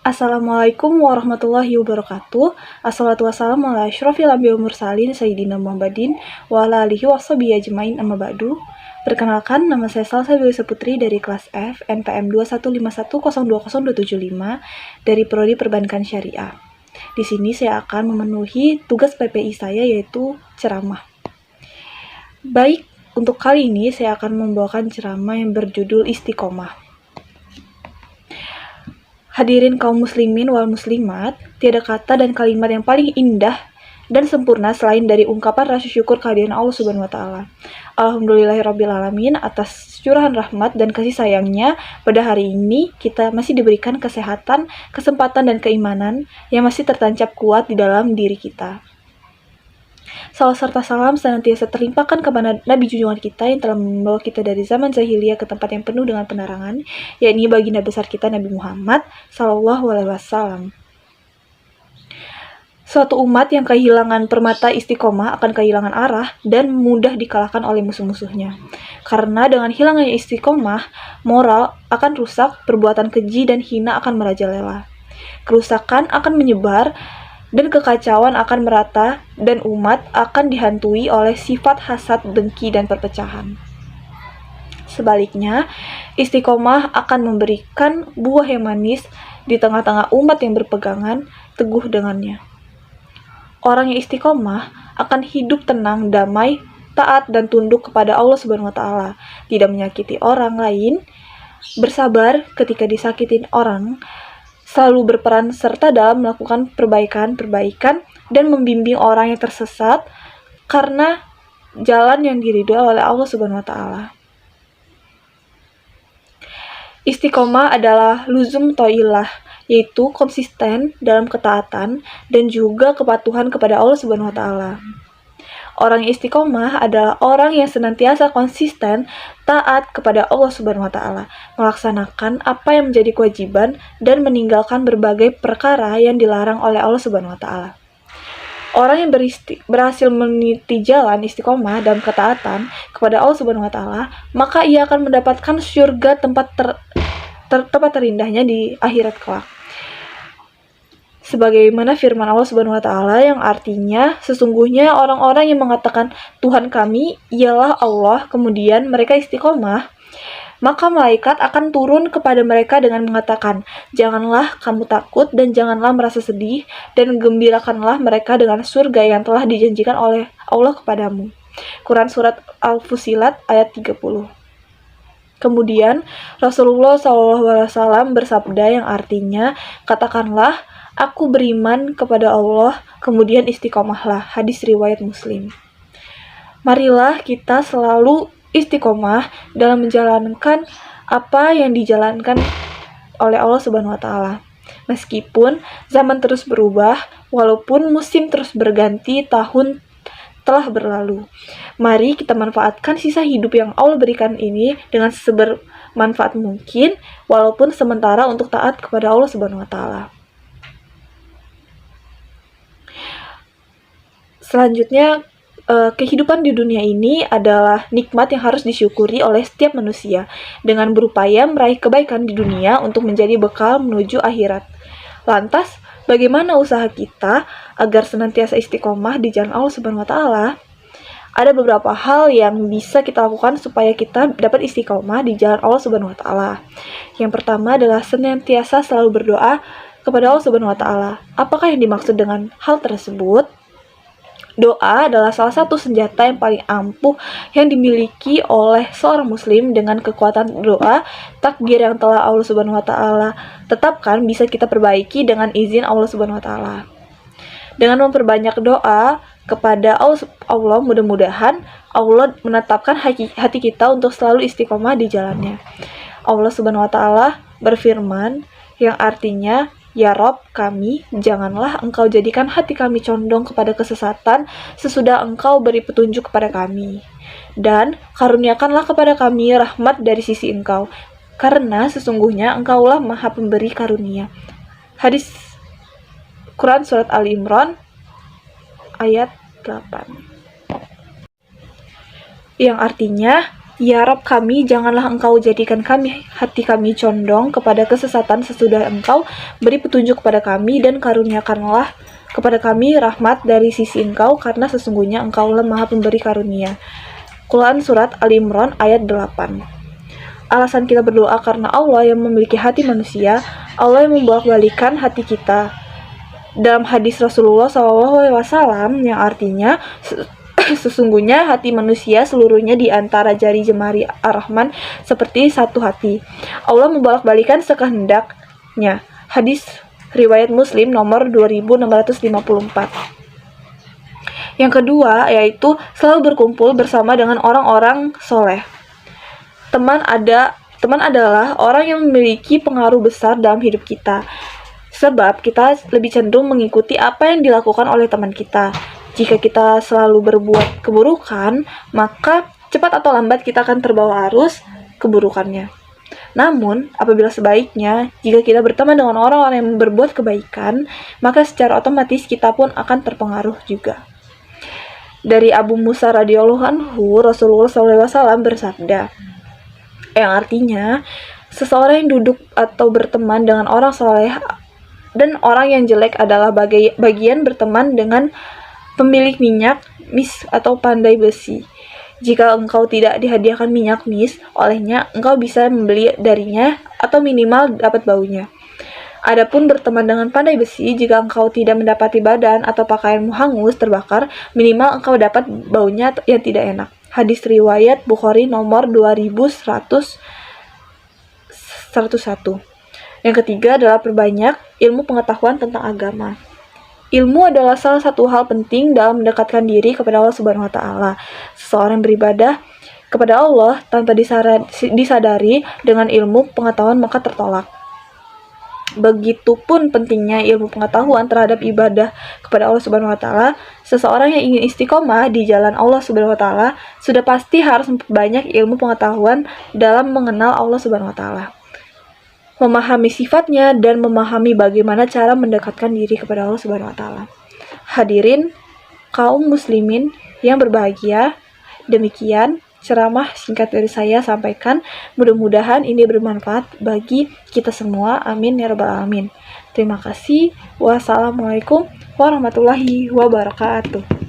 Assalamualaikum warahmatullahi wabarakatuh. Assalatu wassalamu ala asyrofil anbiya'i wal mursalin Sayyidina Muhammadin wa ala alihi washabihi ajmain amma ba'du. Perkenalkan, nama saya Salsa Dewi Saputri dari kelas F NPM 215102075 dari Prodi Perbankan Syariah. Di sini saya akan memenuhi tugas PPI saya, yaitu ceramah. Baik, untuk kali ini saya akan membawakan ceramah yang berjudul Istiqomah. Hadirin kaum muslimin wal muslimat, tiada kata dan kalimat yang paling indah dan sempurna selain dari ungkapan rasa syukur kehadiran Allah Subhanahu wa taala. Alhamdulillahirabbil alamin atas curahan rahmat dan kasih sayangnya pada hari ini kita masih diberikan kesehatan, kesempatan dan keimanan yang masih tertancap kuat di dalam diri kita. Salam serta salam senantiasa terlimpahkan kepada Nabi junjungan kita yang telah membawa kita dari zaman jahiliyah ke tempat yang penuh dengan penerangan, yakni baginda besar kita Nabi Muhammad Sallallahu Alaihi Wasallam. Suatu umat yang kehilangan permata istiqomah akan kehilangan arah dan mudah dikalahkan oleh musuh-musuhnya. Karena dengan hilangnya istiqomah, moral akan rusak, perbuatan keji dan hina akan merajalela. Kerusakan akan menyebar dan kekacauan akan merata, dan umat akan dihantui oleh sifat hasad, dengki, dan perpecahan. Sebaliknya, istiqomah akan memberikan buah yang manis di tengah-tengah umat yang berpegangan teguh dengannya. Orang yang istiqomah akan hidup tenang, damai, taat, dan tunduk kepada Allah Subhanahu wa taala, tidak menyakiti orang lain, bersabar ketika disakitin orang, selalu berperan serta dalam melakukan perbaikan dan membimbing orang yang tersesat karena jalan yang diridhoi oleh Allah Subhanahu wa taala. Istiqomah adalah luzum toilah, yaitu konsisten dalam ketaatan dan juga kepatuhan kepada Allah Subhanahu wa taala. Orang yang istiqomah adalah orang yang senantiasa konsisten taat kepada Allah Subhanahu wa taala, melaksanakan apa yang menjadi kewajiban dan meninggalkan berbagai perkara yang dilarang oleh Allah Subhanahu wa taala. Orang yang berhasil meniti jalan istiqomah dalam ketaatan kepada Allah Subhanahu wa taala, maka ia akan mendapatkan surga, tempat terindahnya di akhirat kelak. Sebagaimana firman Allah Subhanahu wa taala yang artinya, sesungguhnya orang-orang yang mengatakan Tuhan kami ialah Allah, kemudian mereka istiqomah, maka malaikat akan turun kepada mereka dengan mengatakan, janganlah kamu takut dan janganlah merasa sedih, dan gembirakanlah mereka dengan surga yang telah dijanjikan oleh Allah kepadamu. Quran Surat Al-Fusilat ayat 30. Kemudian Rasulullah SAW bersabda yang artinya, katakanlah, aku beriman kepada Allah, kemudian istiqomahlah. Hadis riwayat Muslim. Marilah kita selalu istiqomah dalam menjalankan apa yang dijalankan oleh Allah Subhanahu wa taala. Meskipun zaman terus berubah, walaupun musim terus berganti, tahun telah berlalu. Mari kita manfaatkan sisa hidup yang Allah berikan ini dengan sebermanfaat mungkin, walaupun sementara untuk taat kepada Allah Subhanahu wa taala. Selanjutnya, kehidupan di dunia ini adalah nikmat yang harus disyukuri oleh setiap manusia dengan berupaya meraih kebaikan di dunia untuk menjadi bekal menuju akhirat. Lantas, bagaimana usaha kita agar senantiasa istiqomah di jalan Allah Subhanahu wa taala? Ada beberapa hal yang bisa kita lakukan supaya kita dapat istiqomah di jalan Allah Subhanahu wa taala. Yang pertama adalah senantiasa selalu berdoa kepada Allah Subhanahu wa taala. Apakah yang dimaksud dengan hal tersebut? Doa adalah salah satu senjata yang paling ampuh yang dimiliki oleh seorang muslim. Dengan kekuatan doa, takdir yang telah Allah Subhanahu wa taala tetapkan bisa kita perbaiki dengan izin Allah Subhanahu wa taala. Dengan memperbanyak doa kepada Allah, mudah-mudahan Allah menetapkan hati kita untuk selalu istiqomah di jalannya. Allah Subhanahu wa taala berfirman yang artinya, ya Rob kami, janganlah engkau jadikan hati kami condong kepada kesesatan sesudah engkau beri petunjuk kepada kami. Dan karuniakanlah kepada kami rahmat dari sisi engkau, karena sesungguhnya engkaulah maha pemberi karunia. Hadis Quran Surat Ali Imran ayat 8. Yang artinya, Ya Rob kami, janganlah Engkau jadikan hati kami condong kepada kesesatan sesudah Engkau beri petunjuk kepada kami, dan karuniakanlah kepada kami rahmat dari sisi Engkau, karena sesungguhnya Engkaulah Maha Pemberi karunia. Quran Surat Ali Imran ayat 8. Alasan kita berdoa karena Allah yang memiliki hati manusia, Allah yang membolak-balikan hati kita. Dalam hadis Rasulullah SAW yang artinya sesungguhnya hati manusia seluruhnya di antara jari jemari Ar-Rahman seperti satu hati. Allah membolak-balikan sekehendaknya. Hadis riwayat Muslim nomor 2654. Yang kedua yaitu selalu berkumpul bersama dengan orang-orang soleh. Teman adalah orang yang memiliki pengaruh besar dalam hidup kita. Sebab kita lebih cenderung mengikuti apa yang dilakukan oleh teman kita. Jika kita selalu berbuat keburukan, maka cepat atau lambat kita akan terbawa arus keburukannya. Namun, apabila sebaiknya, jika kita berteman dengan orang-orang yang berbuat kebaikan, maka secara otomatis kita pun akan terpengaruh juga. Dari Abu Musa radhiyallahu anhu, Rasulullah SAW bersabda, yang artinya, seseorang yang duduk atau berteman dengan orang soleh dan orang yang jelek adalah bagian berteman dengan pemilik minyak mis atau pandai besi. Jika engkau tidak dihadiahkan minyak mis olehnya, engkau bisa membeli darinya atau minimal dapat baunya. Adapun berteman dengan pandai besi, jika engkau tidak mendapati badan atau pakaianmu hangus terbakar, minimal engkau dapat baunya yang tidak enak. Hadis riwayat Bukhari nomor 2101. Yang ketiga adalah perbanyak ilmu pengetahuan tentang agama. Ilmu adalah salah satu hal penting dalam mendekatkan diri kepada Allah Subhanahu wa taala. Seseorang beribadah kepada Allah tanpa disadari dengan ilmu pengetahuan maka tertolak. Begitupun pentingnya ilmu pengetahuan terhadap ibadah kepada Allah Subhanahu wa taala. Seseorang yang ingin istiqomah di jalan Allah Subhanahu wa taala sudah pasti harus memperbanyak ilmu pengetahuan dalam mengenal Allah Subhanahu wa taala, memahami sifatnya, dan memahami bagaimana cara mendekatkan diri kepada Allah Subhanahu wa taala. Hadirin kaum muslimin yang berbahagia, demikian ceramah singkat dari saya sampaikan. Mudah-mudahan ini bermanfaat bagi kita semua. Amin ya rabbal alamin. Terima kasih. Wassalamualaikum warahmatullahi wabarakatuh.